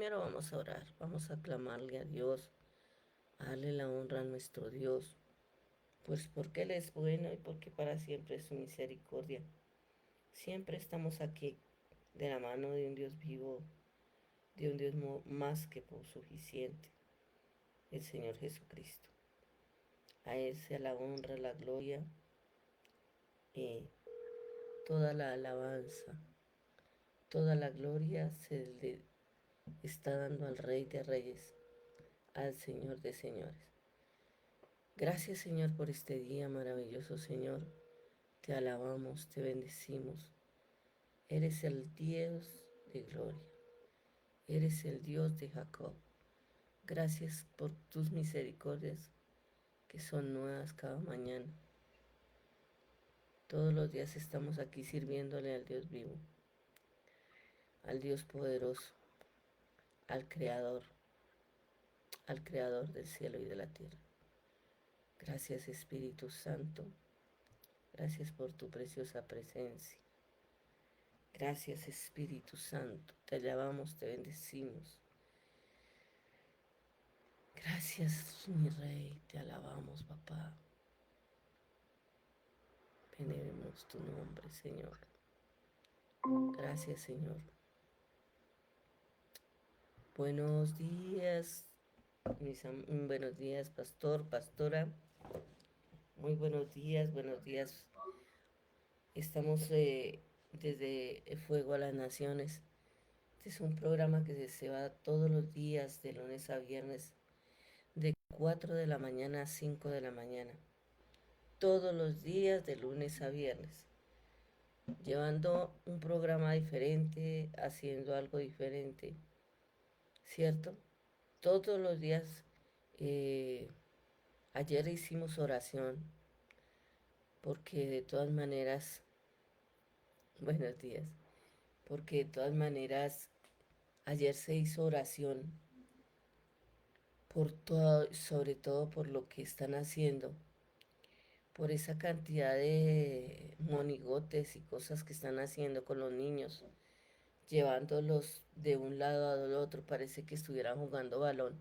primero vamos a orar, vamos a clamarle a Dios, a darle la honra a nuestro Dios, pues porque Él es bueno y porque para siempre es su misericordia. Siempre estamos aquí de la mano de un Dios vivo, de un Dios más que suficiente, el Señor Jesucristo. A Él sea la honra, la gloria y toda la alabanza, toda la gloria se le está dando al Rey de Reyes, al Señor de Señores. Gracias, Señor, por este día maravilloso, Señor. Te alabamos, te bendecimos. Eres el Dios de gloria. Eres el Dios de Jacob. Gracias por tus misericordias que son nuevas cada mañana. Todos los días estamos aquí sirviéndole al Dios vivo, al Dios poderoso, al al Creador del cielo y de la tierra. Gracias, Espíritu Santo. Gracias por tu preciosa presencia. Gracias, Espíritu Santo. Te alabamos, te bendecimos. Gracias, mi Rey. Te alabamos, papá. Veneremos tu nombre, Señor. Gracias, Señor. Buenos días, buenos días, pastor, pastora. Muy buenos días, buenos días. Estamos desde Fuego a las Naciones. Este es un programa que se va todos los días, de lunes a viernes, de 4 de la mañana a 5 de la mañana. Todos los días, de lunes a viernes. Llevando un programa diferente, haciendo algo diferente, ¿cierto? Todos los días. eh, Ayer hicimos oración, porque de todas maneras, buenos días, porque de todas maneras, ayer se hizo oración por todo, sobre todo por lo que están haciendo, por esa cantidad de monigotes y cosas que están haciendo con los niños, llevándolos de un lado al otro, parece que estuvieran jugando balón,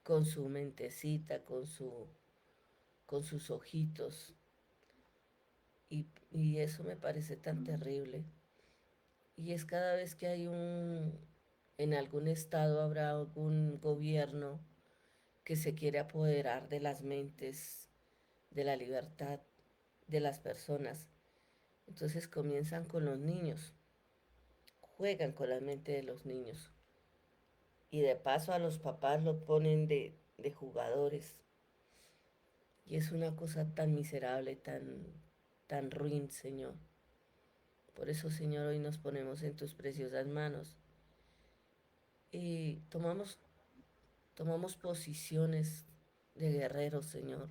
con su mentecita, con sus ojitos, y eso me parece tan terrible. Y es cada vez que hay en algún estado habrá algún gobierno que se quiere apoderar de las mentes, de la libertad de las personas. Entonces comienzan con los niños, juegan con la mente de los niños. Y de paso a los papás los ponen de jugadores. Y es una cosa tan miserable, tan ruin, Señor. Por eso, Señor, hoy nos ponemos en tus preciosas manos y tomamos posiciones de guerreros, Señor,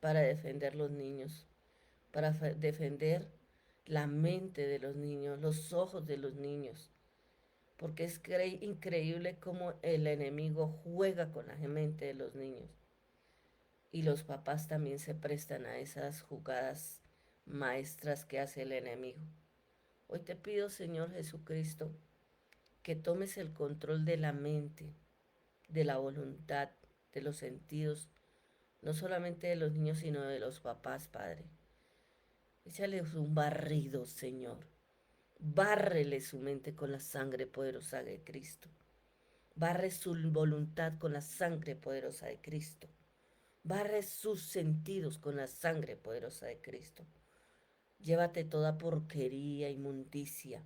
para defender los niños, para defender la mente de los niños, los ojos de los niños, porque es increíble cómo el enemigo juega con la mente de los niños y los papás también se prestan a esas jugadas maestras que hace el enemigo. Hoy te pido, Señor Jesucristo, que tomes el control de la mente, de la voluntad, de los sentidos, no solamente de los niños, sino de los papás, Padre. Échales un barrido, Señor. Bárrele su mente con la sangre poderosa de Cristo. Barre su voluntad con la sangre poderosa de Cristo. Barre sus sentidos con la sangre poderosa de Cristo. Llévate toda porquería, inmundicia,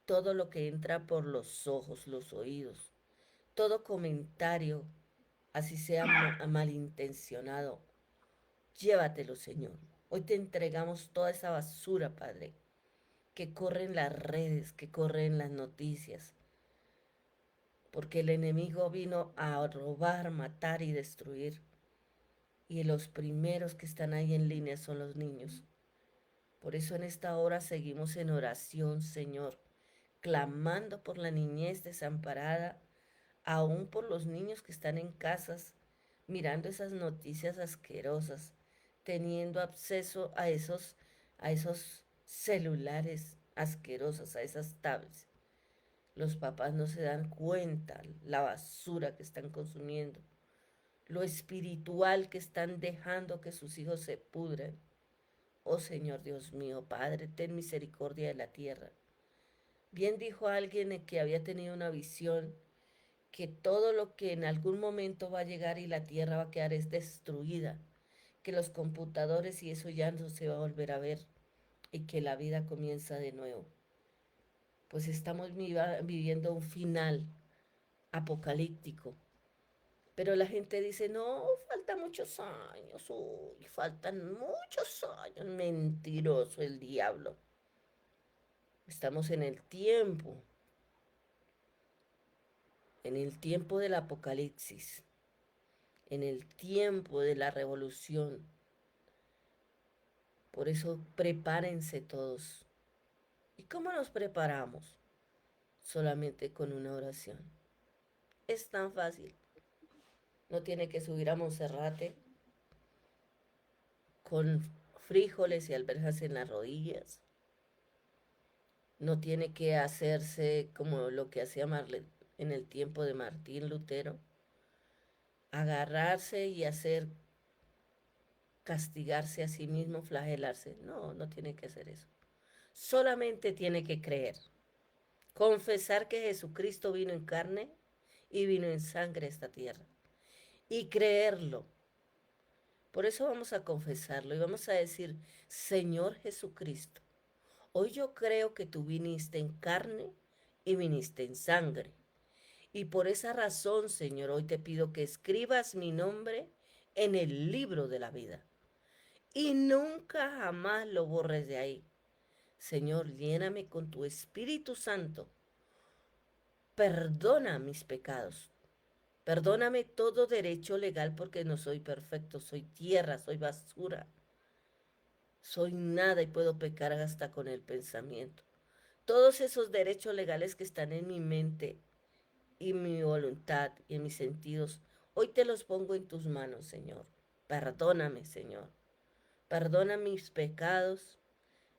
todo lo que entra por los ojos, los oídos, todo comentario, así sea malintencionado, llévatelo, Señor. Hoy te entregamos toda esa basura, Padre, que corre en las redes, que corre en las noticias, porque el enemigo vino a robar, matar y destruir. Y los primeros que están ahí en línea son los niños. Por eso en esta hora seguimos en oración, Señor, clamando por la niñez desamparada, aún por los niños que están en casas, mirando esas noticias asquerosas, teniendo acceso a esos celulares asquerosos, a esas tablets. Los papás no se dan cuenta la basura que están consumiendo, lo espiritual que están dejando que sus hijos se pudren. Oh Señor Dios mío, Padre, ten misericordia de la tierra. Bien dijo alguien que había tenido una visión que todo lo que en algún momento va a llegar y la tierra va a quedar es destruida, que los computadores y eso ya no se va a volver a ver y que la vida comienza de nuevo. Pues estamos viviendo un final apocalíptico. Pero la gente dice, no, faltan muchos años, uy, faltan muchos años. Mentiroso el diablo. Estamos en el tiempo del apocalipsis, en el tiempo de la revolución. Por eso prepárense todos. ¿Y cómo nos preparamos? Solamente con una oración. Es tan fácil. No tiene que subir a Monserrate con frijoles y alberjas en las rodillas. No tiene que hacerse como lo que hacía Marle en el tiempo de Martín Lutero, agarrarse y hacer castigarse a sí mismo, flagelarse. No, no tiene que hacer eso. Solamente tiene que creer, confesar que Jesucristo vino en carne y vino en sangre a esta tierra y creerlo. Por eso vamos a confesarlo y vamos a decir, Señor Jesucristo, hoy yo creo que tú viniste en carne y viniste en sangre. Y por esa razón, Señor, hoy te pido que escribas mi nombre en el libro de la vida. Y nunca jamás lo borres de ahí. Señor, lléname con tu Espíritu Santo. Perdona mis pecados. Perdóname todo derecho legal porque no soy perfecto. Soy tierra, soy basura. Soy nada y puedo pecar hasta con el pensamiento. Todos esos derechos legales que están en mi mente y mi voluntad y en mis sentidos, hoy te los pongo en tus manos, Señor. Perdóname, Señor. Perdona mis pecados,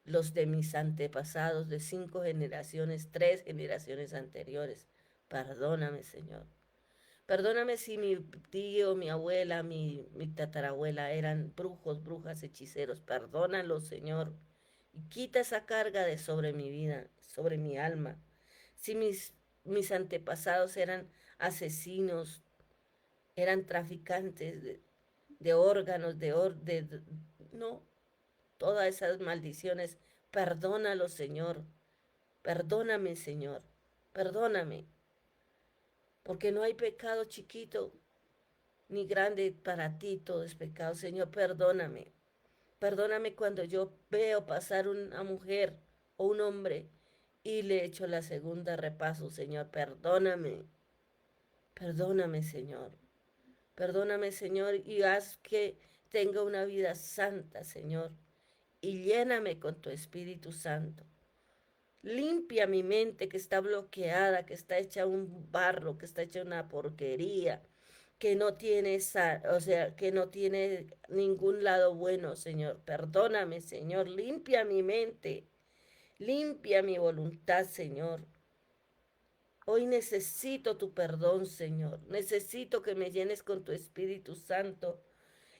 los de mis antepasados, de 5 generaciones, 3 generaciones anteriores. Perdóname, Señor. Perdóname si mi tío, mi abuela, mi tatarabuela eran brujos, brujas, hechiceros. Perdónalos, Señor. Y quita esa carga de sobre mi vida, sobre mi alma. Si mis antepasados eran asesinos, eran traficantes de órganos, no, todas esas maldiciones, perdónalos, Señor. Perdóname, Señor. Perdóname. Porque no hay pecado chiquito ni grande para ti, todo es pecado. Señor, perdóname. Perdóname cuando yo veo pasar una mujer o un hombre y le echo la segunda repaso, Señor. Perdóname. Perdóname, Señor. Perdóname, Señor, y haz que tenga una vida santa, Señor. Y lléname con tu Espíritu Santo. Limpia mi mente que está bloqueada, que está hecha un barro, que está hecha una porquería, que no tiene o sea, que no tiene ningún lado bueno, Señor. Perdóname, Señor. Limpia mi mente. Limpia mi voluntad, Señor. Hoy necesito tu perdón, Señor. Necesito que me llenes con tu Espíritu Santo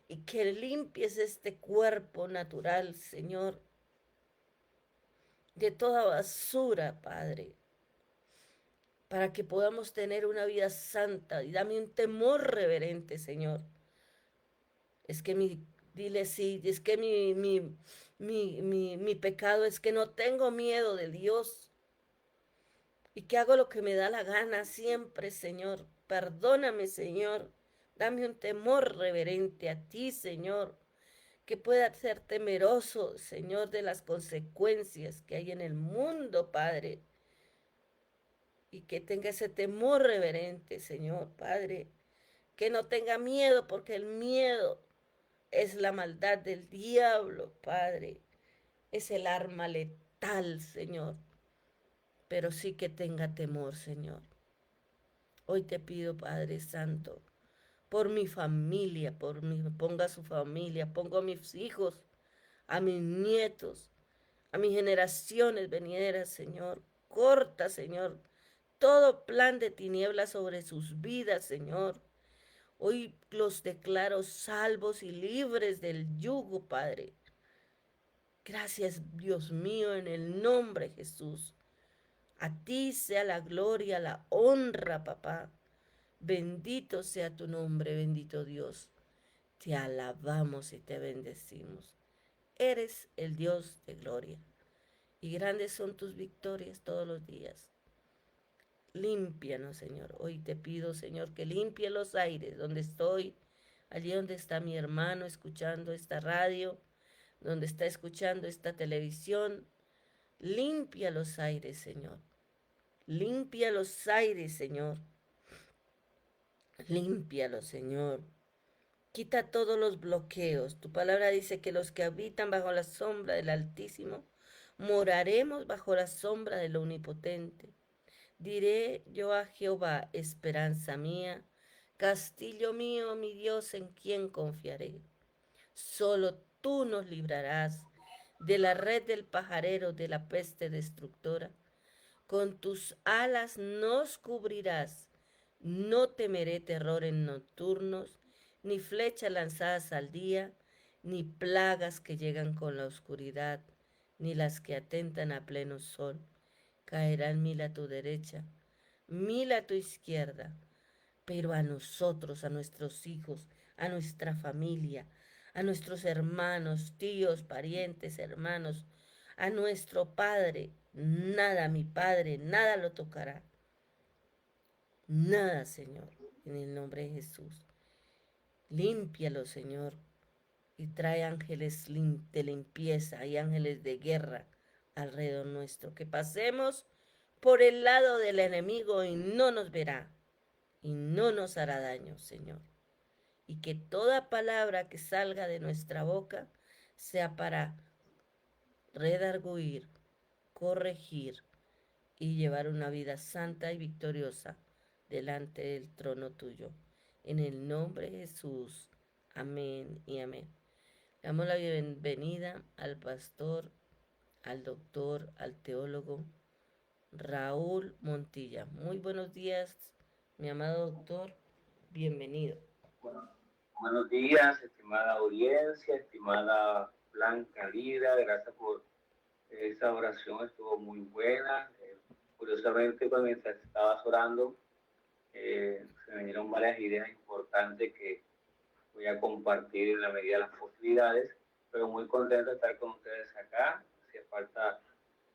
y que limpies este cuerpo natural, Señor, de toda basura, Padre, para que podamos tener una vida santa y dame un temor reverente, Señor. Es que dile sí, es que mi pecado es que no tengo miedo de Dios y que hago lo que me da la gana siempre, Señor. Perdóname, Señor. Dame un temor reverente a ti, Señor, que pueda ser temeroso, Señor, de las consecuencias que hay en el mundo, Padre, y que tenga ese temor reverente, Señor, Padre, que no tenga miedo, porque el miedo es la maldad del diablo, Padre, es el arma letal, Señor, pero sí que tenga temor, Señor. Hoy te pido, Padre Santo, por mi familia, ponga su familia, pongo a mis hijos, a mis nietos, a mis generaciones venideras, Señor. Corta, Señor, todo plan de tinieblas sobre sus vidas, Señor. Hoy los declaro salvos y libres del yugo, Padre. Gracias, Dios mío, en el nombre de Jesús. A ti sea la gloria, la honra, papá. Bendito sea tu nombre, bendito Dios. Te alabamos y te bendecimos. Eres el Dios de gloria. Y grandes son tus victorias todos los días. Límpianos, Señor. Hoy te pido, Señor, que limpie los aires donde estoy, allí donde está mi hermano escuchando esta radio, donde está escuchando esta televisión. Limpia los aires, Señor. Limpia los aires, Señor. Límpialos, Señor. Quita todos los bloqueos. Tu palabra dice que los que habitan bajo la sombra del Altísimo moraremos bajo la sombra del Omnipotente. Diré yo a Jehová, esperanza mía, castillo mío, mi Dios, en quien confiaré. Solo tú nos librarás de la red del pajarero, de la peste destructora. Con tus alas nos cubrirás. No temeré terror en nocturnos, ni flechas lanzadas al día, ni plagas que llegan con la oscuridad, ni las que atentan a pleno sol. Caerán mil a tu derecha, mil a tu izquierda, pero a nosotros, a nuestros hijos, a nuestra familia, a nuestros hermanos, tíos, parientes, hermanos, a nuestro Padre, nada, mi Padre, nada lo tocará. Nada, Señor, en el nombre de Jesús. Límpialo, Señor, y trae ángeles de limpieza y ángeles de guerra alrededor nuestro. Que pasemos por el lado del enemigo y no nos verá y no nos hará daño, Señor. Y que toda palabra que salga de nuestra boca sea para redarguir, corregir y llevar una vida santa y victoriosa delante del trono tuyo. En el nombre de Jesús. Amén y amén. Le damos la bienvenida al pastor, al doctor, al teólogo Raúl Montilla. Muy buenos días, mi amado doctor. Bienvenido. Bueno, buenos días, estimada audiencia, estimada Blanca Lira, gracias por esa oración, estuvo muy buena. Curiosamente, pues, mientras estabas orando, se me vinieron varias ideas importantes que voy a compartir en la medida de las posibilidades, pero muy contento de estar con ustedes acá. Hacía falta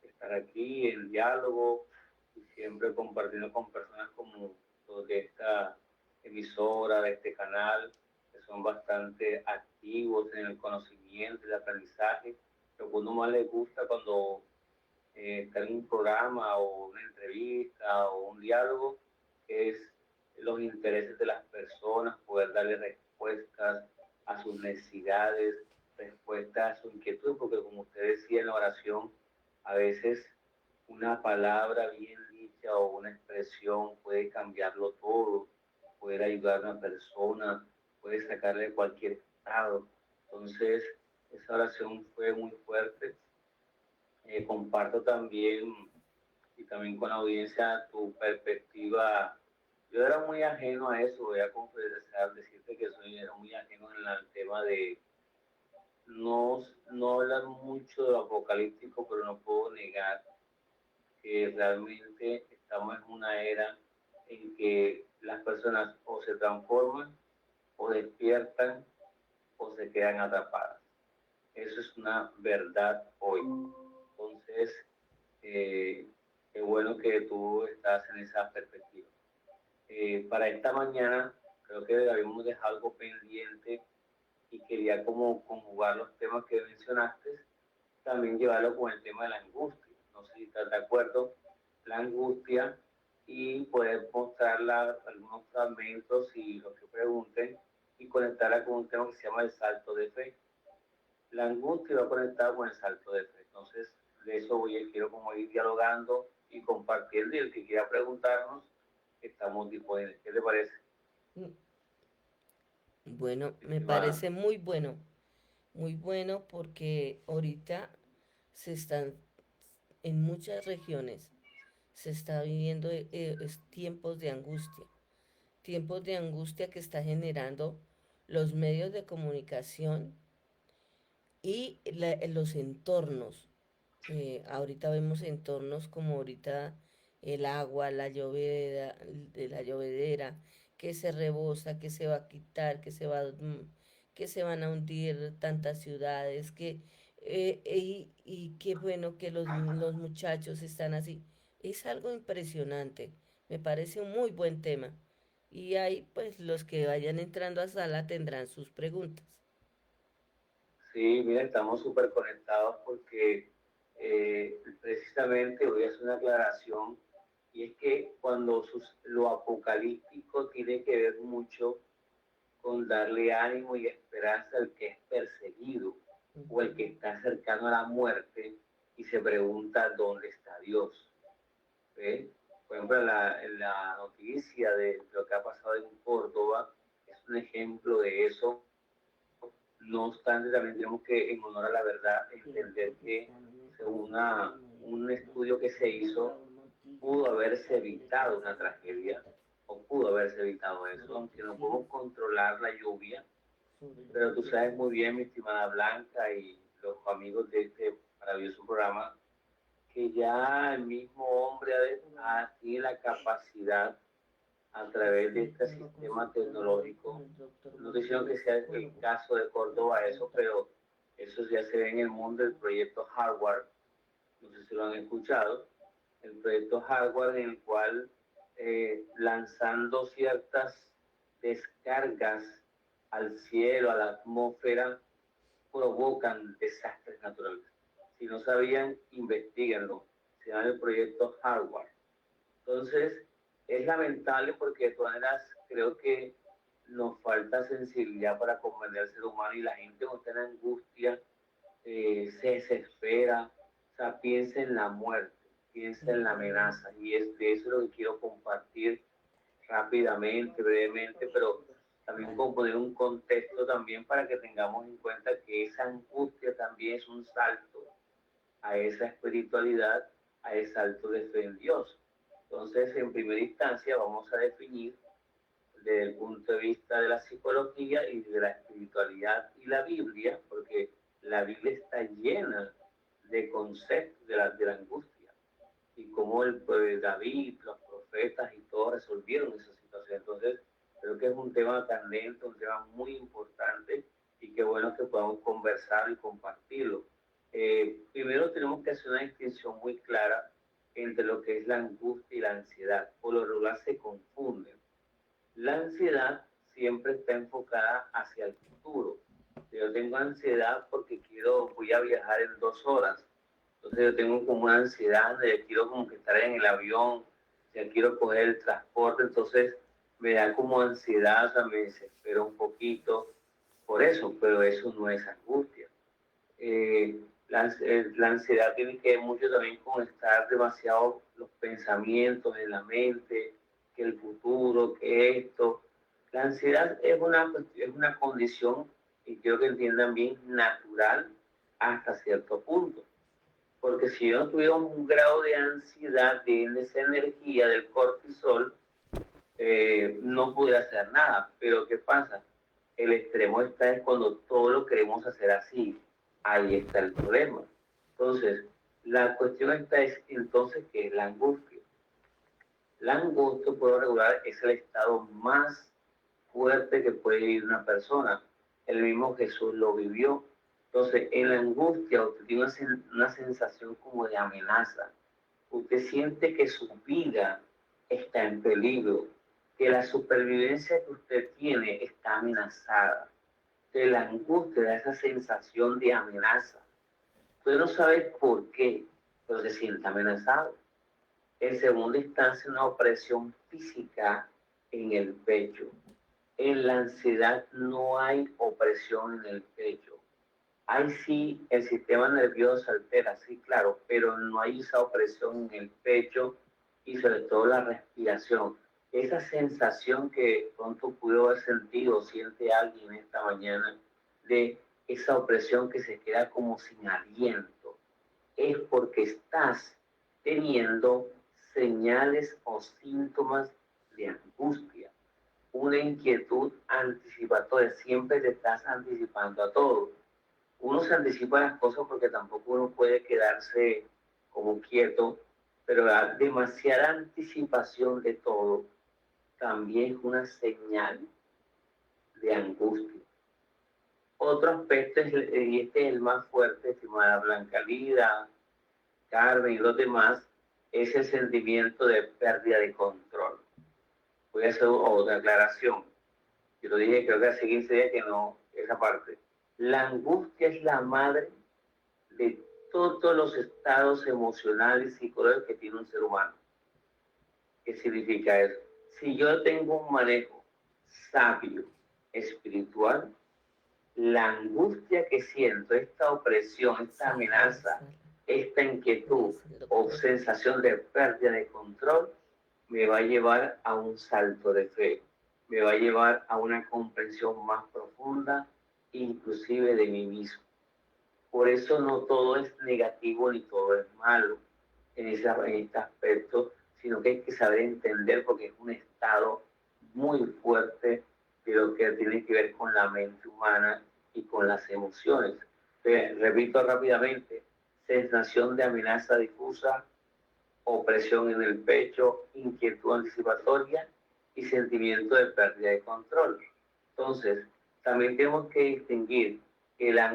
estar aquí en diálogo y siempre compartiendo con personas como los de esta emisora, de este canal, que son bastante activos en el conocimiento y el aprendizaje. Lo que uno más les gusta cuando está en un programa o una entrevista o un diálogo es los intereses de las personas, poder darle respuestas a sus necesidades, respuestas a su inquietud, porque como usted decía en la oración, a veces una palabra bien dicha o una expresión puede cambiarlo todo, puede ayudar a una persona, puede sacarle de cualquier estado. Entonces, esa oración fue muy fuerte. Comparto también y también con la audiencia tu perspectiva. Yo era muy ajeno a eso, voy a confesar, decirte que era muy ajeno en el tema de no hablar mucho de lo apocalíptico, pero no puedo negar que realmente estamos en una era en que las personas o se transforman o despiertan o se quedan atrapadas. Eso es una verdad hoy. Entonces, eh, qué bueno que tú estás en esa perspectiva. Para esta mañana, creo que habíamos dejado algo pendiente y quería como conjugar los temas que mencionaste, también llevarlo con el tema de la angustia. No sé si estás de acuerdo, la angustia, y poder mostrarla algunos fragmentos y lo que pregunten y conectarla con un tema que se llama el salto de fe. La angustia va conectada con el salto de fe. Entonces, de eso quiero como ir dialogando y compartiendo, y el que quiera preguntarnos, estamos disponibles. ¿Qué te parece? Bueno, me Estimada. parece muy bueno porque ahorita se están en muchas regiones se está viviendo tiempos de angustia que está generando los medios de comunicación y los entornos. Ahorita vemos entornos como ahorita el agua, la llovedera, que se rebosa, que se va a quitar, que se van a hundir tantas ciudades, y qué bueno que los muchachos están así. Es algo impresionante, me parece un muy buen tema. Y ahí pues los que vayan entrando a sala tendrán sus preguntas. Sí, mira, estamos súper conectados porque precisamente voy a hacer una aclaración y es que cuando lo apocalíptico tiene que ver mucho con darle ánimo y esperanza al que es perseguido o el que Ujú. está cercano a la muerte y se pregunta dónde está Dios. ¿Ve? Por ejemplo, la noticia de lo que ha pasado en Córdoba es un ejemplo de eso. No obstante, también tenemos que, en honor a la verdad, entender que según un estudio que se hizo, pudo haberse evitado una tragedia o pudo haberse evitado eso, aunque no podemos controlar la lluvia, pero tú sabes muy bien, mi estimada Blanca y los amigos de este maravilloso programa, que ya el mismo hombre tiene la capacidad a través de este sistema tecnológico. No estoy diciendo que sea el caso de Córdoba eso, pero eso ya se ve en el mundo del proyecto Hardware. No sé si lo han escuchado. El proyecto Hardware en el cual lanzando ciertas descargas al cielo, a la atmósfera, provocan desastres naturales. Si no sabían, investiguenlo. Se llama el proyecto Hardware. Entonces, es lamentable porque de todas maneras creo que nos falta sensibilidad para comprender al ser humano y la gente con esta angustia se desespera, o sea, piensa en la muerte, piensa en la Ujú. amenaza y es de eso lo que quiero compartir rápidamente, brevemente, pero también como poner un contexto también para que tengamos en cuenta que esa angustia también es un salto a esa espiritualidad, a ese salto de fe en Dios. Entonces, en primera instancia, vamos a definir desde el punto de vista de la psicología y de la espiritualidad y la Biblia, porque la Biblia está llena de conceptos de la angustia y cómo David, los profetas y todos resolvieron esa situación. Entonces, creo que es un tema candente, un tema muy importante y qué bueno que podamos conversar y compartirlo. Primero tenemos que hacer una distinción muy clara entre lo que es la angustia y la ansiedad. Por lo regular se confunden. La ansiedad siempre está enfocada hacia el futuro. Yo tengo ansiedad porque voy a viajar en 2 horas. Entonces yo tengo como una ansiedad de quiero como que estar en el avión, ya quiero coger el transporte, entonces me da como ansiedad, o sea, me desespero un poquito por eso, pero eso no es angustia. La ansiedad tiene que ver mucho también con estar demasiado los pensamientos en la mente, que el futuro, que esto. La ansiedad es una condición, y quiero que entiendan bien, natural hasta cierto punto. Porque si yo no tuviera un grado de ansiedad, de esa energía del cortisol, no pudiera hacer nada. Pero ¿qué pasa? El extremo está es cuando todo lo queremos hacer así. Ahí está el problema. Entonces, la cuestión está es entonces que es la angustia. La angustia, puedo regular, es el estado más fuerte que puede vivir una persona. El mismo Jesús lo vivió. Entonces, en la angustia usted tiene una sensación como de amenaza. Usted siente que su vida está en peligro, que la supervivencia que usted tiene está amenazada. Que la angustia da esa sensación de amenaza. Usted no sabe por qué, pero se siente amenazado. En segunda instancia, una opresión física en el pecho. En la ansiedad no hay opresión en el pecho. Hay sí, el sistema nervioso se altera, sí, claro, pero no hay esa opresión en el pecho y sobre todo la respiración. Esa sensación que pronto pudo haber sentido o siente alguien esta mañana de esa opresión que se queda como sin aliento, es porque estás teniendo señales o síntomas de angustia. Una inquietud anticipatoria, siempre te estás anticipando a todo. Uno se anticipa a las cosas porque tampoco uno puede quedarse como quieto, pero la demasiada anticipación de todo también es una señal de angustia. Otro aspecto, y este es el más fuerte, estimada Blanca Lida, Carmen y los demás, es el sentimiento de pérdida de control. Voy a hacer otra aclaración. Yo lo dije, creo que hace 15 días que no, esa parte. La angustia es la madre de todos los estados emocionales y psicológicos que tiene un ser humano. ¿Qué significa eso? Si yo tengo un manejo sabio, espiritual, la angustia que siento, esta opresión, esta amenaza, esta inquietud o sensación de pérdida de control, me va a llevar a un salto de fe, me va a llevar a una comprensión más profunda, inclusive de mí mismo. Por eso no todo es negativo ni todo es malo en este aspecto, sino que hay que saber entender porque es un estado muy fuerte de lo que tiene que ver con la mente humana y con las emociones. Repito rápidamente, sensación de amenaza difusa, opresión en el pecho, inquietud anticipatoria y sentimiento de pérdida de control. Entonces, también tenemos que distinguir que la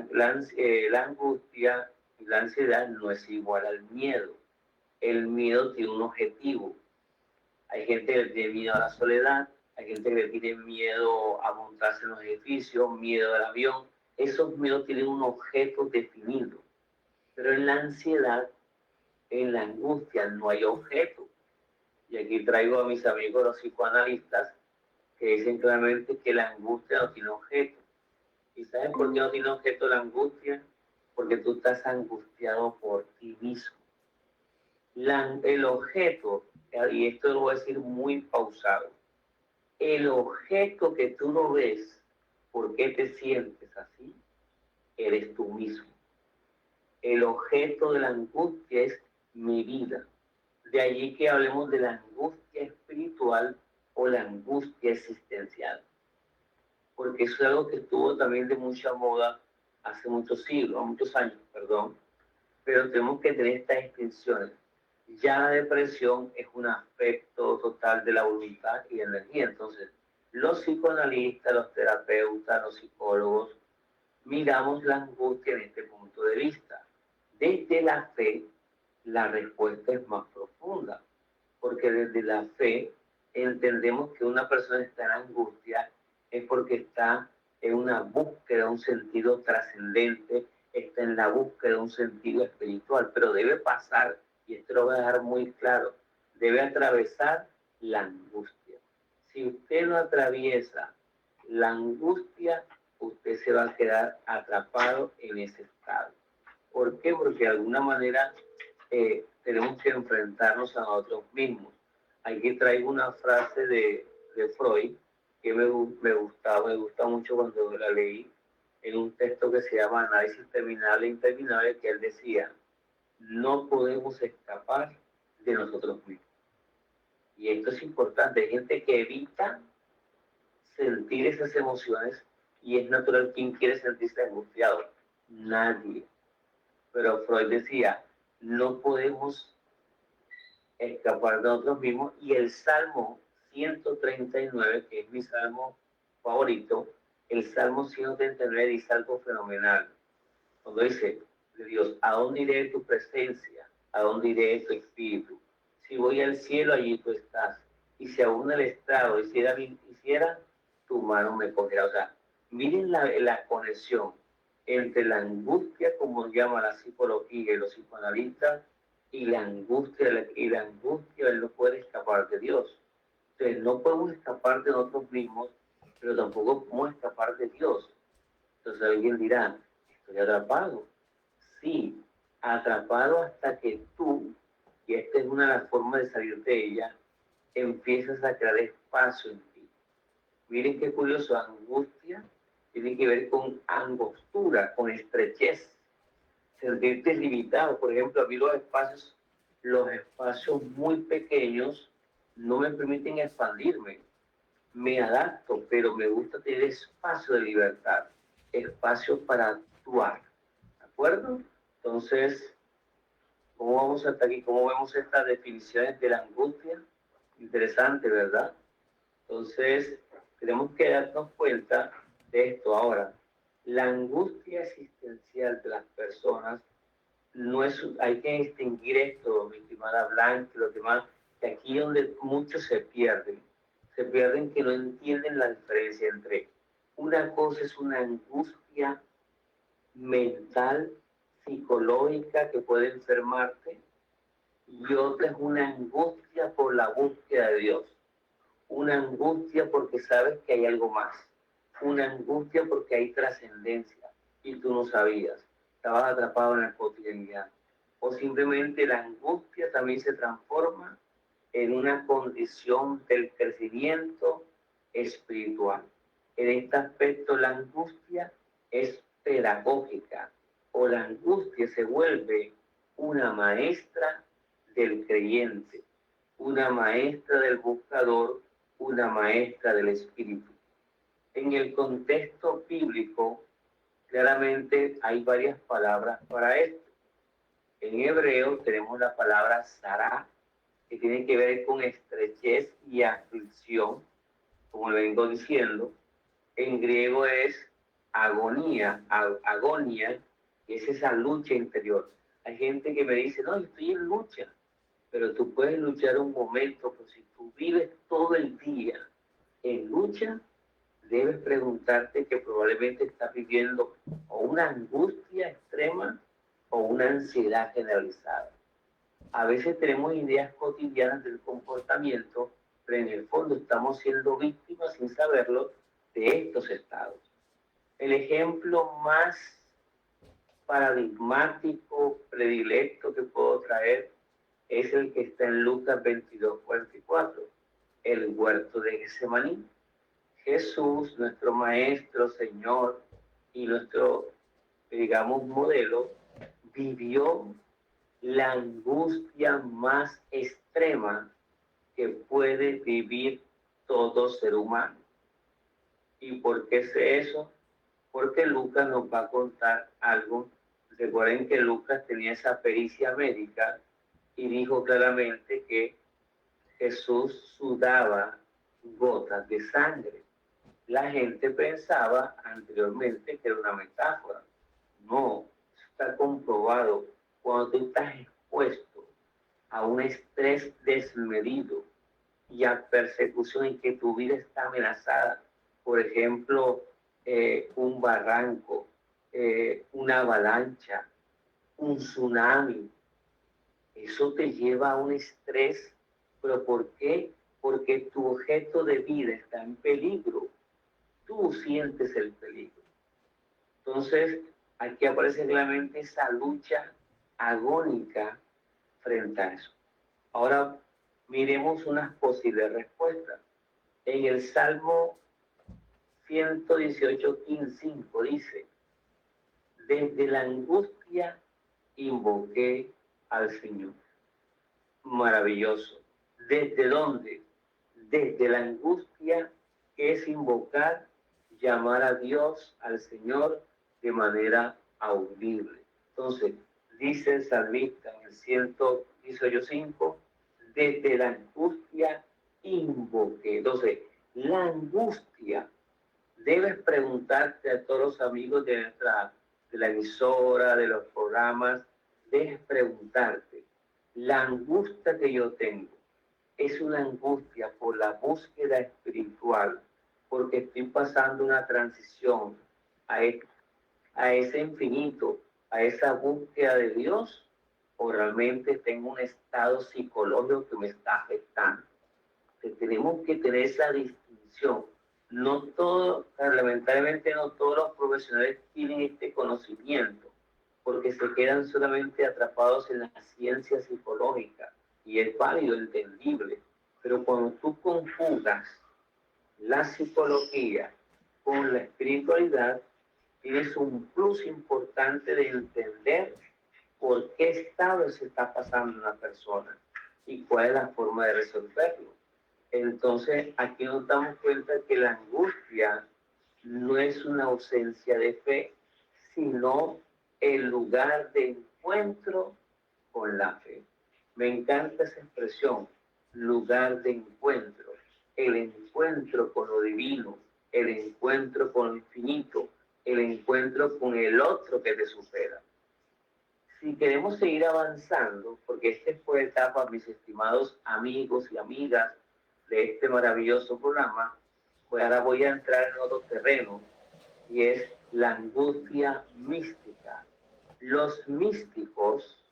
angustia y la ansiedad no es igual al miedo. El miedo tiene un objetivo. Hay gente que tiene miedo a la soledad, hay gente que tiene miedo a montarse en los edificios, miedo al avión. Esos miedos tienen un objeto definido. Pero en la ansiedad, en la angustia, no hay objeto. Y aquí traigo a mis amigos los psicoanalistas que dicen claramente que la angustia no tiene objeto. ¿Y sabes por qué no tiene objeto la angustia? Porque tú estás angustiado por ti mismo. El objeto, y esto lo voy a decir muy pausado, el objeto que tú no ves, ¿por qué te sientes así? Eres tú mismo. El objeto de la angustia es mi vida. De allí que hablemos de la angustia espiritual o la angustia existencial. Porque eso es algo que estuvo también de mucha moda hace muchos años, perdón. Pero tenemos que tener estas distinciones. Ya la depresión es un aspecto total de la voluntad y de energía. Entonces, los psicoanalistas, los terapeutas, los psicólogos, miramos la angustia en este punto de vista. Desde la fe, la respuesta es más profunda, porque desde la fe entendemos que una persona está en angustia es porque está en una búsqueda de un sentido trascendente, está en la búsqueda de un sentido espiritual, pero debe pasar, y esto lo voy a dejar muy claro, debe atravesar la angustia. Si usted no atraviesa la angustia, usted se va a quedar atrapado en ese estado. ¿Por qué? Porque de alguna manera tenemos que enfrentarnos a nosotros mismos. Aquí traigo una frase de Freud que me gusta mucho cuando la leí en un texto que se llama Análisis Terminal e Interminable, que él decía, no podemos escapar de nosotros mismos. Y esto es importante, hay gente que evita sentir esas emociones y es natural. ¿Quién quiere sentirse angustiado? Nadie. Pero Freud decía, no podemos escapar de nosotros mismos, y el Salmo 139, que es mi salmo favorito, el Salmo 139 dice algo fenomenal. Cuando dice, de Dios, ¿a dónde iré de tu presencia? ¿A dónde iré de tu espíritu? Si voy al cielo, allí tú estás. Y si aún el estrado hiciera, tu mano me cogerá. O sea, miren la conexión entre la angustia, como llama la psicología y los psicoanalistas, y la angustia, él no puede escapar de Dios. Entonces, no podemos escapar de nosotros mismos, pero tampoco podemos escapar de Dios. Entonces alguien dirá, estoy atrapado. Sí, atrapado hasta que tú, y esta es una de las formas de salir de ella, empiezas a crear espacio en ti. Miren qué curioso, angustia tiene que ver con angostura, con estrechez, sentirte limitado. Por ejemplo, a mí los espacios los espacios muy pequeños no me permiten expandirme. Me adapto, pero me gusta tener espacio de libertad, espacio para actuar. ¿De acuerdo? Entonces, ¿cómo vamos hasta aquí? ¿Cómo vemos estas definiciones de la angustia? Interesante, ¿verdad? Entonces, tenemos que darnos cuenta de esto ahora. La angustia existencial de las personas no es, hay que distinguir esto, mi estimada Blanca y los demás, que aquí es donde muchos se pierden que no entienden la diferencia entre una cosa es una angustia mental, psicológica que puede enfermarte y otra es una angustia por la búsqueda de Dios, una angustia porque sabes que hay algo más, una angustia porque hay trascendencia y tú no sabías, estabas atrapado en la cotidianidad. O simplemente la angustia también se transforma en una condición del crecimiento espiritual. En este aspecto la angustia es pedagógica o la angustia se vuelve una maestra del creyente, una maestra del buscador, una maestra del espíritu. En el contexto bíblico, claramente hay varias palabras para esto. En hebreo tenemos la palabra sará, que tiene que ver con estrechez y aflicción, como le vengo diciendo. En griego es agonía, agonía, que es esa lucha interior. Hay gente que me dice, no, estoy en lucha, pero tú puedes luchar un momento, pero si tú vives todo el día en lucha, debes preguntarte que probablemente estás viviendo o una angustia extrema o una ansiedad generalizada. A veces tenemos ideas cotidianas del comportamiento, pero en el fondo estamos siendo víctimas sin saberlo de estos estados. El ejemplo más paradigmático, predilecto que puedo traer es el que está en Lucas 22:44, el huerto de Getsemaní. Jesús, nuestro Maestro, Señor y nuestro, digamos, modelo, vivió la angustia más extrema que puede vivir todo ser humano. ¿Y por qué sé eso? Porque Lucas nos va a contar algo. Recuerden que Lucas tenía esa pericia médica y dijo claramente que Jesús sudaba gotas de sangre. La gente pensaba anteriormente que era una metáfora. No, está comprobado. Cuando tú estás expuesto a un estrés desmedido y a persecución en que tu vida está amenazada, por ejemplo, un barranco, una avalancha, un tsunami, eso te lleva a un estrés. ¿Pero por qué? Porque tu objeto de vida está en peligro. Tú sientes el peligro. Entonces, aquí aparece claramente esa lucha agónica frente a eso. Ahora, miremos unas posibles respuestas. En el Salmo 118:5 dice, desde la angustia invoqué al Señor. Maravilloso. ¿Desde dónde? Desde la angustia, que es invocar, llamar a Dios, al Señor, de manera audible. Entonces, dice el salmista en el 118:5, desde la angustia invoqué. Entonces, la angustia, debes preguntarte a todos los amigos de la emisora, de los programas, debes preguntarte, la angustia que yo tengo es una angustia por la búsqueda espiritual, porque estoy pasando una transición a ese infinito, a esa búsqueda de Dios, o realmente tengo un estado psicológico que me está afectando. Entonces, tenemos que tener esa distinción. No todo, lamentablemente no todos los profesionales tienen este conocimiento, porque se quedan solamente atrapados en la ciencia psicológica, y es válido, entendible, pero cuando tú conjugas la psicología con la espiritualidad, tienes un plus importante de entender por qué estado se está pasando una persona y cuál es la forma de resolverlo. Entonces, aquí nos damos cuenta que la angustia no es una ausencia de fe, sino el lugar de encuentro con la fe. Me encanta esa expresión, lugar de encuentro, el encuentro con lo divino, el encuentro con lo infinito, el encuentro con el otro que te supera. Si queremos seguir avanzando, porque esta fue etapa, mis estimados amigos y amigas de este maravilloso programa, pues ahora voy a entrar en otro terreno y es la angustia mística. Los místicos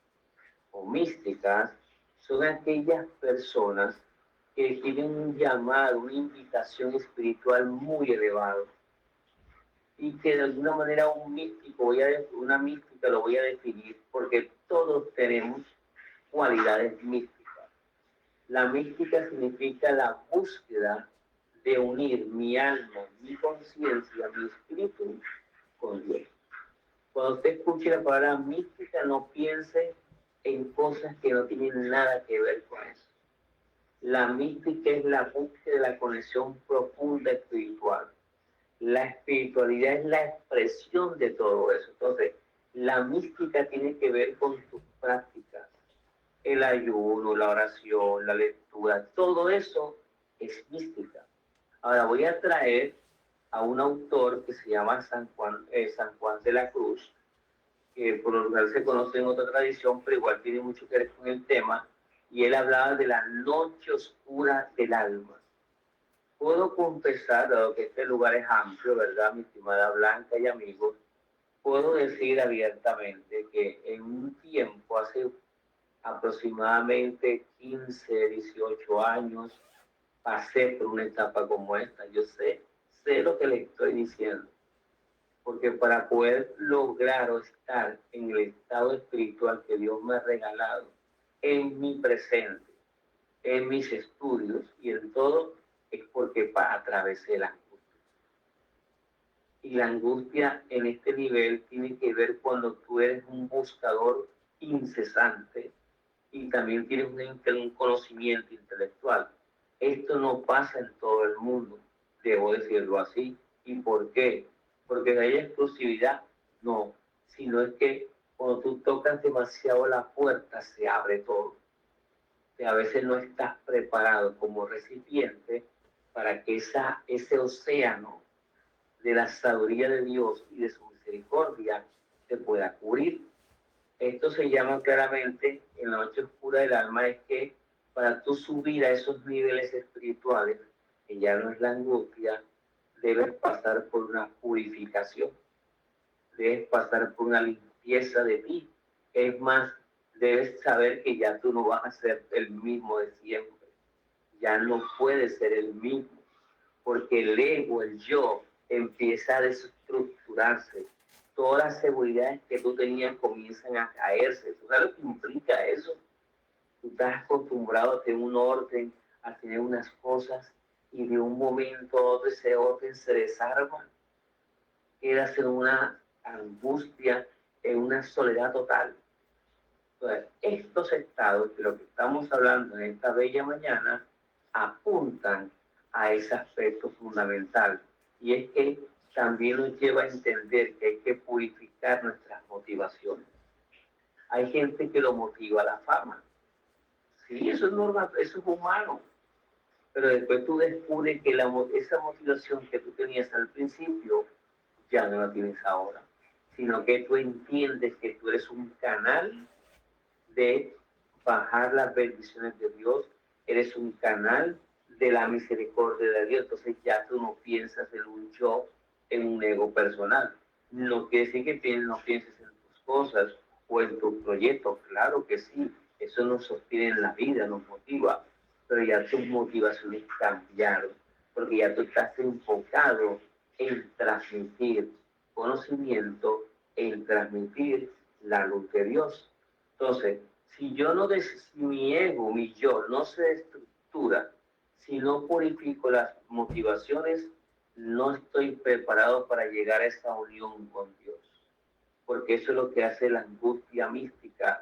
o místicas son aquellas personas que tienen un llamado, una invitación espiritual muy elevado y que de alguna manera una mística lo voy a definir porque todos tenemos cualidades místicas. La mística significa la búsqueda de unir mi alma, mi conciencia, mi espíritu con Dios. Cuando usted escuche la palabra mística, no piense en cosas que no tienen nada que ver con eso. La mística es la búsqueda de la conexión profunda espiritual. La espiritualidad es la expresión de todo eso. Entonces, la mística tiene que ver con tus prácticas. El ayuno, la oración, la lectura, todo eso es mística. Ahora voy a traer a un autor que se llama San Juan de la Cruz, que por lo general se conoce en otra tradición, pero igual tiene mucho que ver con el tema, y él hablaba de la noche oscura del alma. Puedo confesar, dado que este lugar es amplio, ¿verdad, mi estimada Blanca y amigos? Puedo decir abiertamente que en un tiempo, hace aproximadamente 15, 18 años, pasé por una etapa como esta. Yo sé lo que les estoy diciendo. Porque para poder lograr o estar en el estado espiritual que Dios me ha regalado, en mi presente, en mis estudios y en todo, es porque atravesé la angustia. Y la angustia en este nivel tiene que ver cuando tú eres un buscador incesante y también tienes un conocimiento intelectual. Esto no pasa en todo el mundo, debo decirlo así. ¿Y por qué? Porque hay exclusividad, no, sino es que cuando tú tocas demasiado la puerta se abre todo. Que a veces no estás preparado como recipiente para que ese océano de la sabiduría de Dios y de su misericordia te pueda cubrir. Esto se llama claramente en la noche oscura del alma, es que para tú subir a esos niveles espirituales, que ya no es la angustia, debes pasar por una purificación, debes pasar por una limpieza de ti. Es más, debes saber que ya tú no vas a ser el mismo de siempre, ya no puedes ser el mismo, porque el ego, el yo, empieza a desestructurarse. Todas las seguridades que tú tenías comienzan a caerse. ¿Tú sabes lo que implica eso? Tú estás acostumbrado a tener un orden, a tener unas cosas, y de un momento a otro ese orden se desarma. Quedas en una angustia, en una soledad total. Entonces, estos estados de lo que estamos hablando en esta bella mañana apuntan a ese aspecto fundamental, y es que también nos lleva a entender que hay que purificar nuestras motivaciones. Hay gente que lo motiva a la fama. Sí, eso es normal, eso es humano. Pero después tú descubres que esa motivación que tú tenías al principio ya no la tienes ahora, sino que tú entiendes que tú eres un canal de bajar las bendiciones de Dios, eres un canal de la misericordia de Dios. Entonces ya tú no piensas en un yo, en un ego personal. No quiere decir que no pienses en tus cosas o en tus proyectos, claro que sí, eso nos sostiene en la vida, nos motiva, pero ya tus motivaciones cambiaron, porque ya tú estás enfocado en transmitir conocimiento, en transmitir la luz de Dios. Entonces, si mi ego, mi yo, no se estructura, si no purifico las motivaciones, no estoy preparado para llegar a esa unión con Dios. Porque eso es lo que hace la angustia mística,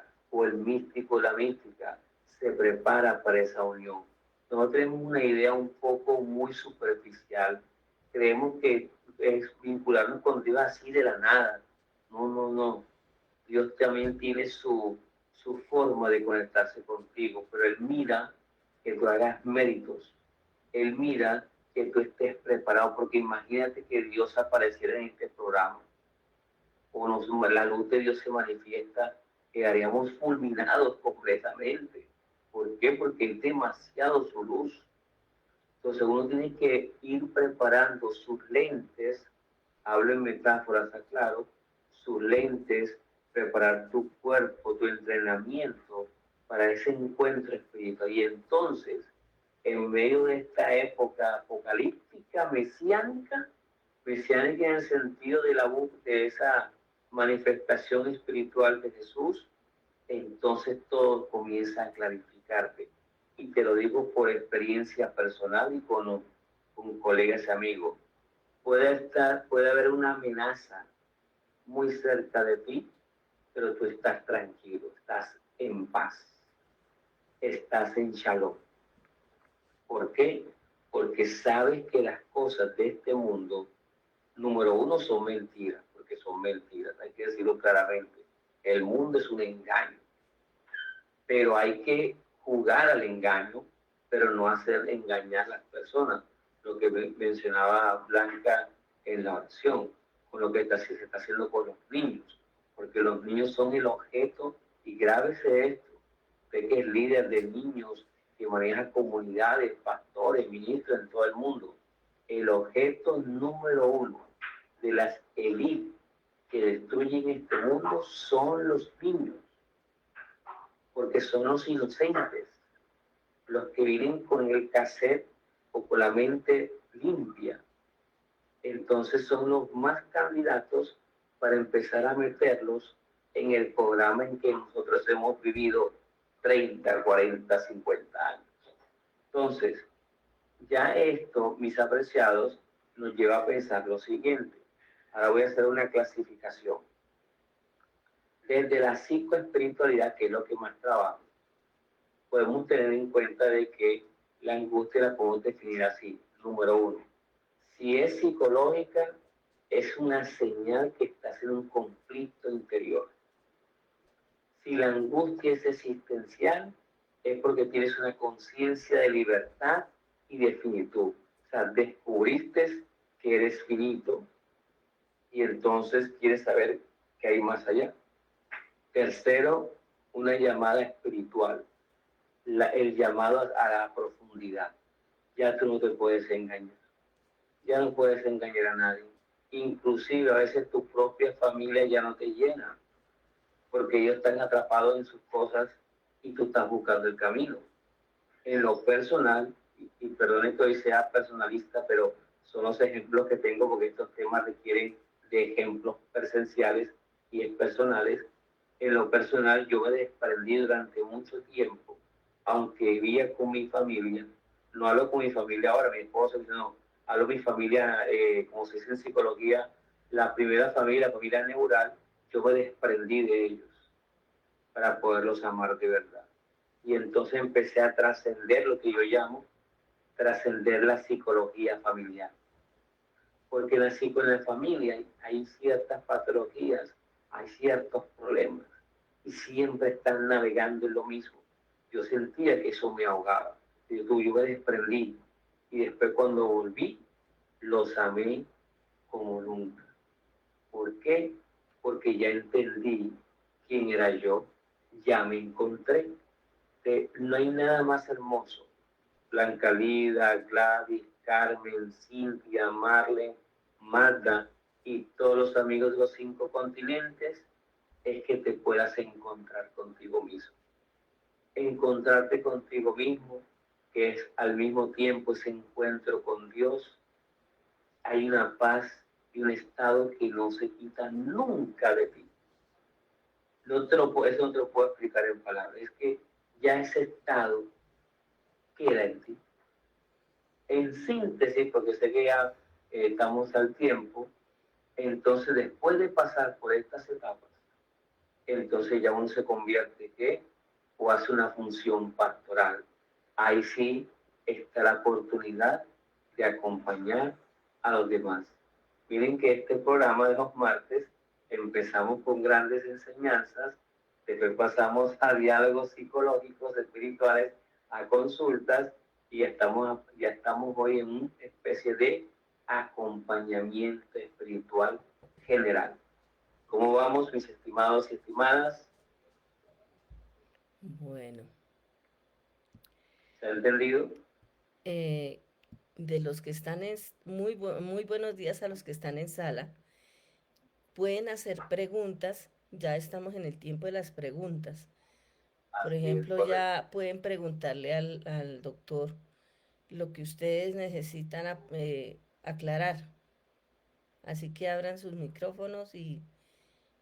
o el místico, la mística, se prepara para esa unión. Nosotros tenemos una idea un poco muy superficial. Creemos que es vincularnos con Dios así de la nada. No, no, no. Dios también tiene su forma de conectarse contigo, pero Él mira que tú hagas méritos. Él mira que tú estés preparado, porque imagínate que Dios apareciera en este programa, o la luz de Dios se manifiesta, quedaríamos fulminados completamente. ¿Por qué? Porque es demasiado su luz. Entonces uno tiene que ir preparando sus lentes, hablo en metáforas, aclaro, sus lentes, preparar tu cuerpo, tu entrenamiento para ese encuentro espiritual. Y entonces, en medio de esta época apocalíptica, mesiánica en el sentido de esa manifestación espiritual de Jesús, entonces todo comienza a clarificarte. Y te lo digo por experiencia personal y con colegas y amigos. Puede haber una amenaza muy cerca de ti, pero tú estás tranquilo, estás en paz, estás en shalom. ¿Por qué? Porque sabes que las cosas de este mundo, número uno, son mentiras, porque son mentiras, hay que decirlo claramente. El mundo es un engaño, pero hay que jugar al engaño, pero no hacer engañar a las personas. Lo que mencionaba Blanca en la oración, con lo que se está haciendo con los niños, porque los niños son el objeto, y grábese esto, usted que es líder de niños, que maneja comunidades, pastores, ministros en todo el mundo, el objeto número uno de las élites que destruyen este mundo son los niños, porque son los inocentes, los que viven con el cassette o con la mente limpia. Entonces son los más candidatos para empezar a meterlos en el programa en que nosotros hemos vivido 30, 40, 50 años. Entonces, ya esto, mis apreciados, nos lleva a pensar lo siguiente. Ahora voy a hacer una clasificación. Desde la psicoespiritualidad, que es lo que más trabajo, podemos tener en cuenta de que la angustia la podemos definir así. Número uno, si es psicológica, es una señal que estás en un conflicto interior. Si la angustia es existencial, es porque tienes una conciencia de libertad y de finitud. O sea, descubriste que eres finito y entonces quieres saber qué hay más allá. Tercero, una llamada espiritual, el llamado a la profundidad. Ya tú no te puedes engañar. Ya no puedes engañar a nadie. Inclusive a veces tu propia familia ya no te llena, porque ellos están atrapados en sus cosas y tú estás buscando el camino. En lo personal, y perdone que hoy sea personalista, pero son los ejemplos que tengo porque estos temas requieren de ejemplos presenciales y personales. En lo personal, yo me desprendí durante mucho tiempo, aunque vivía con mi familia. No hablo con mi familia ahora, mi esposa, no, hablo con mi familia, como se dice en psicología, la primera familia, la familia neural. Yo me desprendí de ellos para poderlos amar de verdad. Y entonces empecé a trascender lo que yo llamo trascender la psicología familiar. Porque en la familia hay ciertas patologías, hay ciertos problemas, y siempre están navegando en lo mismo. Yo sentía que eso me ahogaba. Yo me desprendí, y después cuando volví, los amé como nunca. ¿Por qué? Porque ya entendí quién era yo, ya me encontré. No hay nada más hermoso. Blanca Lida, Gladys, Carmen, Cintia, Marlene, Magda y todos los amigos de los 5 continentes, es que te puedas encontrar contigo mismo. Encontrarte contigo mismo, que es al mismo tiempo ese encuentro con Dios. Hay una paz y un estado que no se quita nunca de ti. Eso no te lo puedo explicar en palabras. Es que ya ese estado queda en ti. En síntesis, porque sé que ya estamos al tiempo, entonces después de pasar por estas etapas, entonces ya uno se convierte ¿qué? O hace una función pastoral. Ahí sí está la oportunidad de acompañar a los demás. Miren que este programa de los martes empezamos con grandes enseñanzas, después pasamos a diálogos psicológicos, espirituales, a consultas y ya estamos hoy en una especie de acompañamiento espiritual general. ¿Cómo vamos, mis estimados y estimadas? Bueno, ¿Se ha entendido? eh, de los que están en, muy buenos días a los que están en sala. Pueden hacer preguntas, ya estamos en el tiempo de las preguntas. Por Así es, ejemplo, correcto. ya pueden preguntarle al doctor lo que ustedes necesitan aclarar. Así que abran sus micrófonos y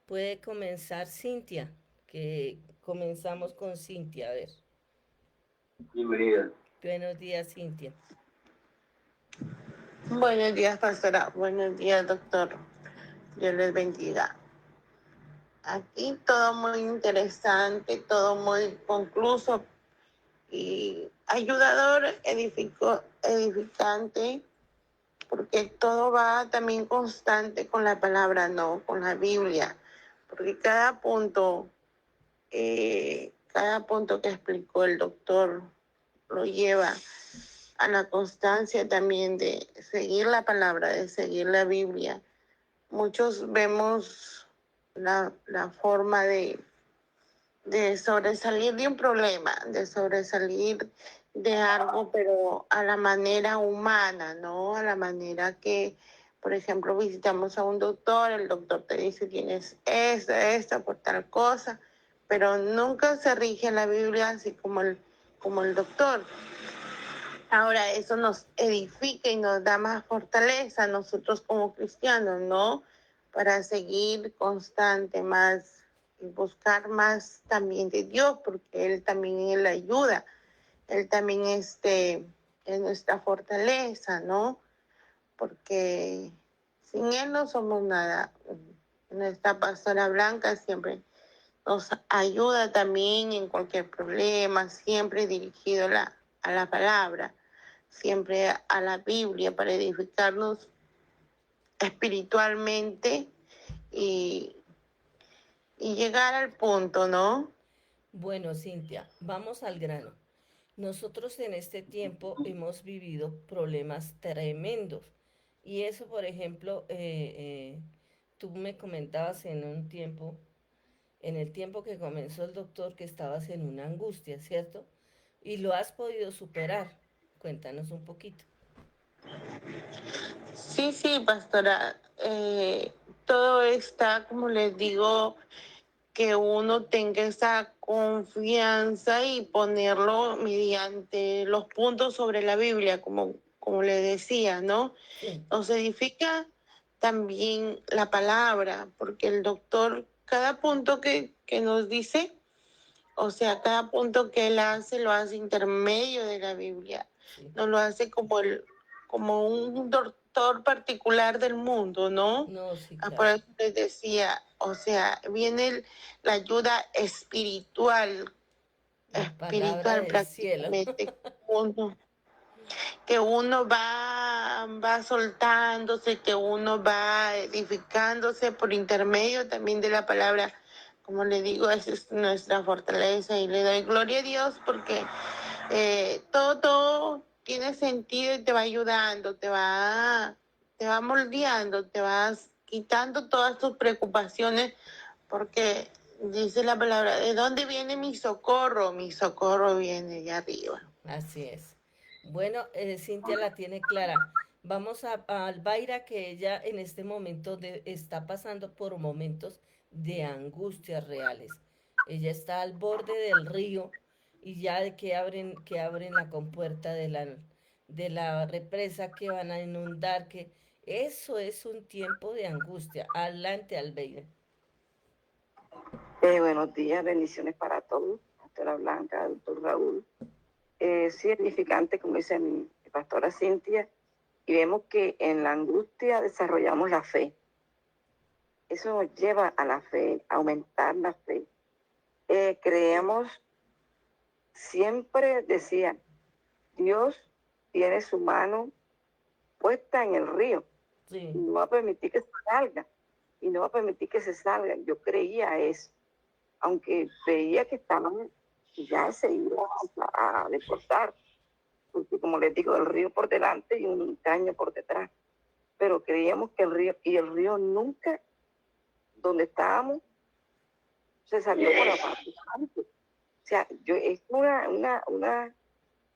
puede comenzar Cintia, que comenzamos con Cintia. A ver, Bienvenida. buenos días, Cintia. Buenos días, pastora. Buenos días, doctor. Dios les bendiga. Aquí todo muy interesante, todo muy concluso y ayudador, edificante, porque todo va también constante con la palabra, no, con la Biblia, porque cada punto que explicó el doctor lo lleva a la constancia también de seguir la palabra, de seguir la Biblia. Muchos vemos la forma de sobresalir de un problema, de sobresalir de algo, pero a la manera humana, ¿no? A la manera que, por ejemplo, visitamos a un doctor, el doctor te dice tienes esto, por tal cosa, pero nunca se rige la Biblia así como el doctor. Ahora eso nos edifica y nos da más fortaleza a nosotros como cristianos, ¿no? Para seguir constante más y buscar más también de Dios, porque Él también es la ayuda, Él también es nuestra fortaleza, ¿no? Porque sin Él no somos nada. Nuestra pastora Blanca siempre nos ayuda también en cualquier problema, siempre dirigido a la palabra, siempre a la Biblia para edificarnos espiritualmente y, y llegar al punto, ¿no? Bueno, Cintia, vamos al grano. Nosotros en este tiempo hemos vivido problemas tremendos. Y eso, por ejemplo, tú me comentabas en un tiempo, en el tiempo que comenzó el doctor, que estabas en una angustia, ¿cierto? Y lo has podido superar. Cuéntanos un poquito. Sí, sí, pastora. Todo está, como les digo, que uno tenga esa confianza y ponerlo mediante los puntos sobre la Biblia, como le decía, ¿no? Sí, Nos edifica también la palabra, porque el doctor, cada punto que nos dice, o sea, cada punto que él hace, lo hace intermedio de la Biblia, sí. no lo hace como un doctor particular del mundo, ¿no? No, sí, Por claro. eso les decía, o sea, viene la ayuda La palabra espiritual del cielo. prácticamente, uno, que uno va soltándose, que uno va edificándose por intermedio también de la palabra. Como le digo, esa es nuestra fortaleza y le doy gloria a Dios porque todo tiene sentido y te va ayudando, te va moldeando, te vas quitando todas tus preocupaciones porque dice la palabra, ¿de dónde viene mi socorro? Mi socorro viene de arriba. Así es. Bueno, Cintia la tiene clara. Vamos a Albaira, que ella en este momento está pasando por momentos de angustias reales. Ella está al borde del río y ya de que abren la compuerta de la represa que van a inundar, que eso es un tiempo de angustia. Adelante, Albeira. Buenos días, bendiciones para todos, doctora Blanca, doctor Raúl. Sí, es edificante, como dice mi pastora Cintia, y vemos que en la angustia desarrollamos la fe. eso nos lleva a la fe, a aumentar la fe. Creemos, siempre decía, Dios tiene su mano puesta en el río y Sí, no va a permitir que se salga, y no va a permitir que se salga. Yo creía eso, aunque veía que estaban, ya se iban a deportar, porque como les digo, el río por delante y un caño por detrás, pero creíamos que el río nunca, donde estábamos, se salió por la parte antes. O sea, es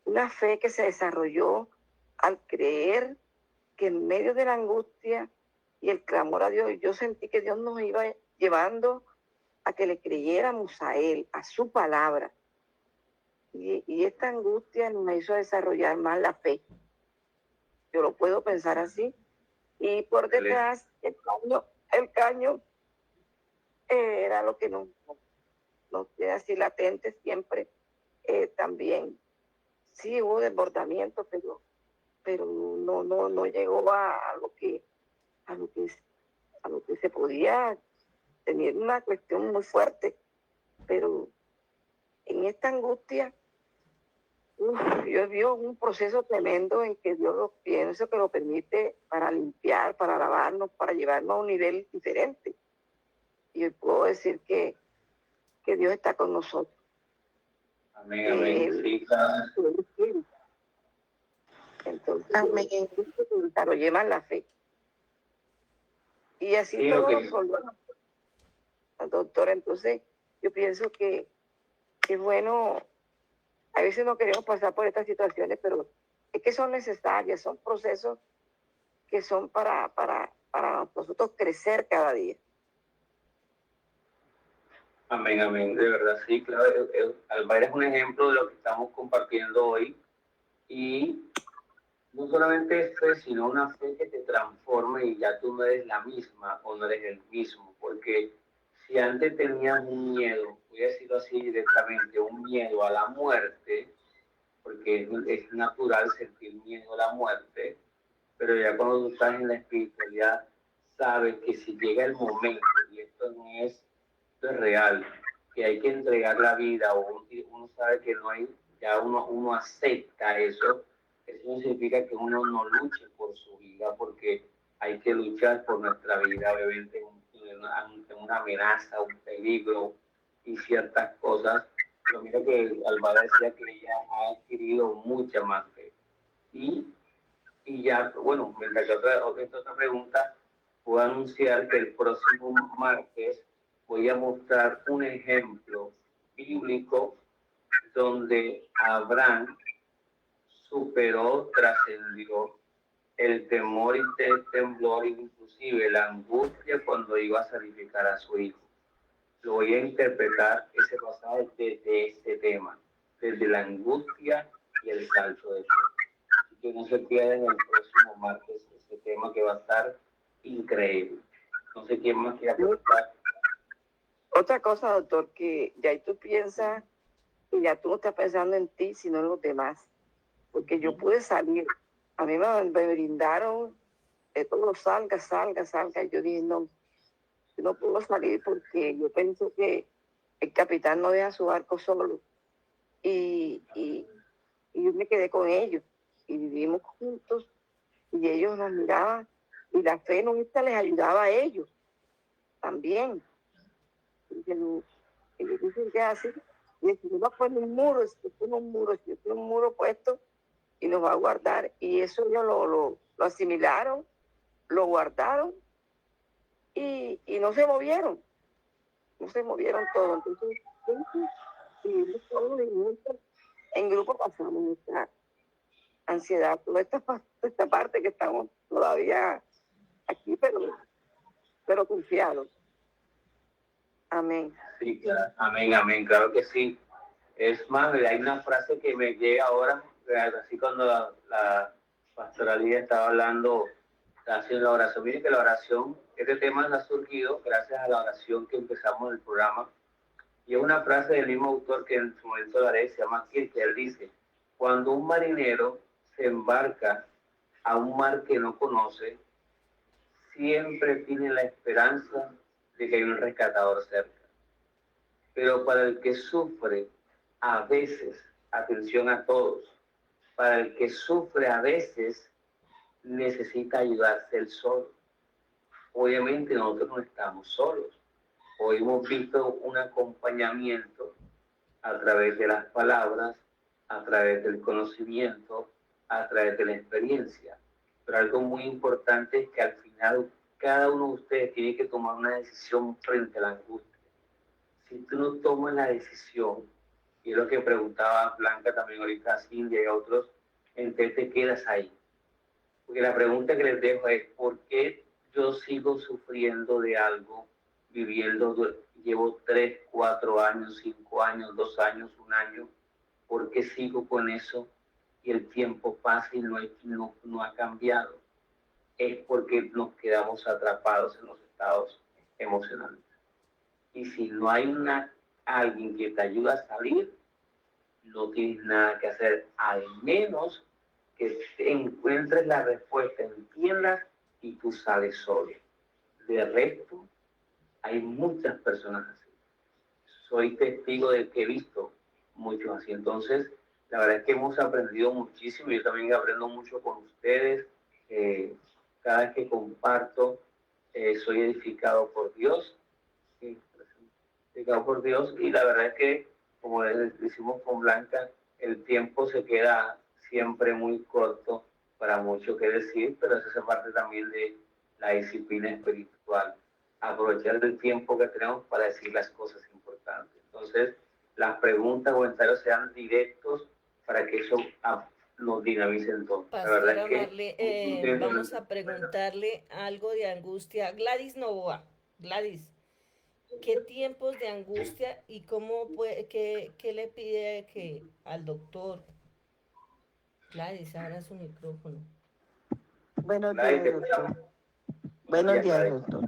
una fe que se desarrolló al creer que en medio de la angustia y el clamor a Dios, yo sentí que Dios nos iba llevando a que le creyéramos a Él, a su palabra. Y esta angustia nos hizo desarrollar más la fe. Yo lo puedo pensar así. Y por detrás, el caño era lo que nos tiene así latente siempre. También sí hubo desbordamiento, pero no llegó a lo que se podía tener una cuestión muy fuerte. Pero en esta angustia, yo vi un proceso tremendo en que Dios lo pienso que lo permite para limpiar, para lavarnos, para llevarnos a un nivel diferente. Y hoy puedo decir que Dios está con nosotros. Amén, amén. Sí, claro. Entonces, Amén. desarrollé más la fe. Y así Sí, todo okay. lo resolvió, doctora. Entonces, yo pienso que es bueno, a veces no queremos pasar por estas situaciones, pero es que son necesarias, son procesos que son para nosotros crecer cada día. Amén, amén, de verdad, sí, claro. Alba es un ejemplo de lo que estamos compartiendo hoy. Y no solamente es fe, sino una fe que te transforma y ya tú no eres la misma o no eres el mismo. Porque si antes tenías un miedo, voy a decirlo así directamente, un miedo a la muerte, porque es natural sentir miedo a la muerte, pero ya cuando tú estás en la espiritualidad, sabes que si llega el momento, y esto es real, que hay que entregar la vida, o uno sabe que no hay, ya uno acepta eso. Eso no significa que uno no luche por su vida, porque hay que luchar por nuestra vida, obviamente, ante una amenaza, un peligro y ciertas cosas. Pero mira que Alvaro decía que ella ha adquirido mucha más fe. Y ya, bueno, mientras que otra pregunta, puedo anunciar que el próximo martes voy a mostrar un ejemplo bíblico donde Abraham superó, trascendió el temor y el temblor, inclusive la angustia cuando iba a sacrificar a su hijo. Lo voy a interpretar ese pasaje desde este tema, desde la angustia y el salto de fe. Así que no se pierdan el próximo martes este tema que va a estar increíble. No sé quién más quiera preguntar. Otra cosa, doctor, que ya ahí tú piensas, y ya tú no estás pensando en ti, sino en los demás. Porque yo pude salir, a mí me brindaron, todo salga. Y yo dije, no, yo no puedo salir porque yo pensé que el capitán no deja su barco solo. Y yo me quedé con ellos y vivimos juntos y ellos nos miraban y la fe nuestra les ayudaba a ellos también. Ellos dicen que es así. Y si uno pone un muro, si pone un muro puesto y nos va a guardar. Y eso ellos lo asimilaron, lo guardaron y no se movieron. No se movieron todos. Entonces, en grupo pasamos esta ansiedad, toda esta parte que estamos todavía aquí, pero confiados. Amén. Sí, claro. Amén, amén, claro que sí. Es más, hay una frase que me llega ahora, así cuando la pastora Lidia estaba hablando, haciendo la oración. Miren que la oración, este tema ha surgido gracias a la oración que empezamos el programa. Y es una frase del mismo autor que en su momento la haré, se llama Kierkegaard, dice: cuando un marinero se embarca a un mar que no conoce, siempre tiene la esperanza de que hay un rescatador cerca. Pero para el que sufre, a veces, atención a todos, para el que sufre a veces necesita ayudarse él solo. Obviamente nosotros no estamos solos. Hoy hemos visto un acompañamiento a través de las palabras, a través del conocimiento, a través de la experiencia. Pero algo muy importante es que al final cada uno de ustedes tiene que tomar una decisión frente a la angustia. Si tú no tomas la decisión, y es lo que preguntaba Blanca también ahorita, Cindy y otros, entonces te quedas ahí. Porque la pregunta que les dejo es, ¿por qué yo sigo sufriendo de algo, viviendo, llevo 3, 4 años, 5 años, 2 años, 1 año? ¿Por qué sigo con eso y el tiempo pasa y no ha cambiado? Es porque nos quedamos atrapados en los estados emocionales. Y si no hay alguien que te ayude a salir, no tienes nada que hacer, al menos que encuentres la respuesta, entiendas y tú sales solo. De resto, hay muchas personas así. Soy testigo de que he visto muchos así. Entonces, la verdad es que hemos aprendido muchísimo. Yo también aprendo mucho con ustedes. Cada vez que comparto, soy edificado por Dios. Edificado por Dios. Y la verdad es que, como decimos con Blanca, el tiempo se queda siempre muy corto para mucho que decir, pero eso hace parte también de la disciplina espiritual. Aprovechar el tiempo que tenemos para decir las cosas importantes. Entonces, las preguntas o comentarios sean directos para que eso nos dinamice entonces. Pastora Marley, vamos a preguntarle algo de angustia. Gladys Novoa. Gladys, ¿qué tiempos de angustia y cómo puede, qué le pide al doctor? Gladys, abra su micrófono. Buenos días, doctor. Buenos días, doctor.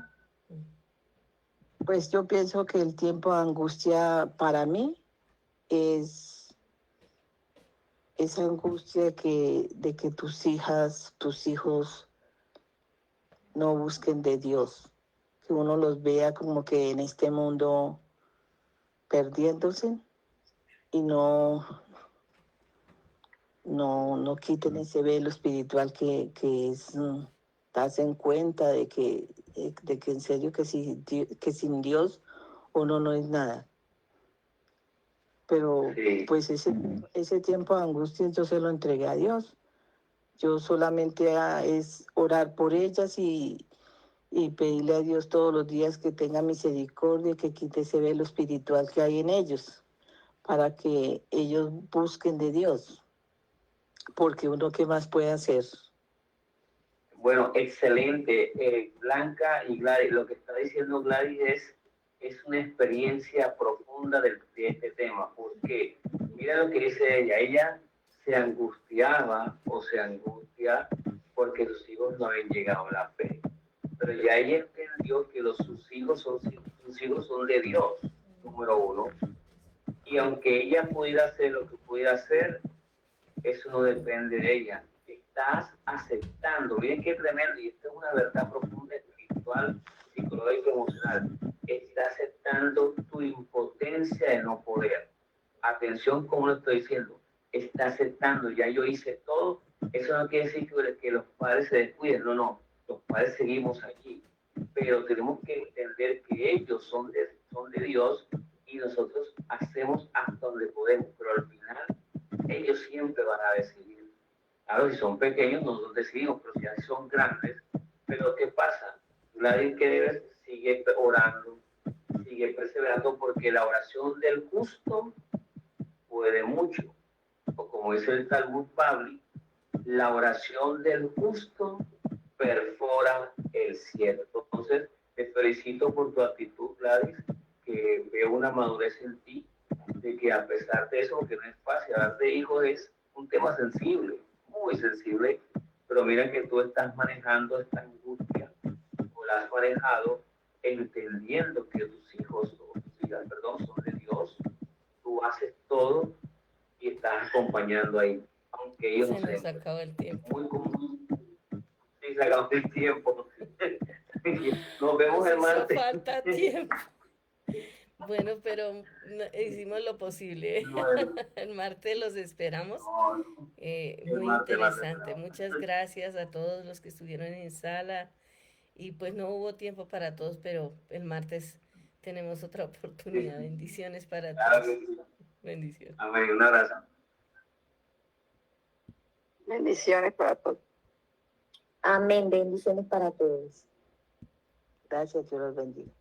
Pues yo pienso que el tiempo de angustia para mí es esa angustia de que tus hijos no busquen de Dios, que uno los vea como que en este mundo perdiéndose y no quiten ese velo espiritual que es, darse en cuenta de que en serio que sin Dios uno no es nada. Pero sí, pues ese tiempo de angustia yo se lo entregué a Dios. Yo solamente es orar por ellas y pedirle a Dios todos los días que tenga misericordia, que quite ese velo espiritual que hay en ellos, para que ellos busquen de Dios. Porque uno, ¿qué más puede hacer? Bueno, excelente. Blanca y Gladys, lo que está diciendo Gladys es una experiencia profunda de este tema, porque mira lo que dice ella. Ella se angustiaba o se angustia porque sus hijos no habían llegado a la fe. Pero ya ella entendió que sus hijos son de Dios, número uno. Y aunque ella pudiera hacer lo que pudiera hacer, eso no depende de ella. Estás aceptando, miren qué tremendo, y esto es una verdad profunda, espiritual, psicológica, emocional. Estás aceptando tu impotencia de no poder. Atención, como lo estoy diciendo, está aceptando, ya yo hice todo. Eso no quiere decir que los padres se descuiden, no, los padres seguimos aquí, pero tenemos que entender que ellos son de Dios y nosotros hacemos hasta donde podemos, pero al final ellos siempre van a decidir. Claro, si son pequeños, nosotros decidimos, pero si ya son grandes, pero ¿qué pasa? Nadie que debe sigue orando, sigue perseverando, porque la oración del justo puede mucho. O como dice el Talmud Bavli, la oración del justo perfora el cielo. Entonces, te felicito por tu actitud, Gladys, que veo una madurez en ti, de que a pesar de eso, porque no es fácil, hablar de hijos es un tema sensible, muy sensible, pero mira que tú estás manejando esta angustia, o la has manejado entendiendo que tus hijos, o tus hijas, perdón, son de Dios, tú haces todo y estás acompañando ahí, aunque ellos Se no nos acaba el tiempo. Muy común. Sí, se acabó el tiempo. Nos vemos Nos el hizo martes. falta tiempo. Bueno, pero hicimos lo posible. Bueno, El martes los esperamos. no, no. El Muy martes, interesante. Muchas gracias a todos los que estuvieron en sala. Y pues no hubo tiempo para todos, pero el martes tenemos otra oportunidad. Bendiciones para Claro todos. que sí. Bendiciones. Amén. Un abrazo. Bendiciones para todos. Amén. Bendiciones para todos. Gracias, Dios los bendiga.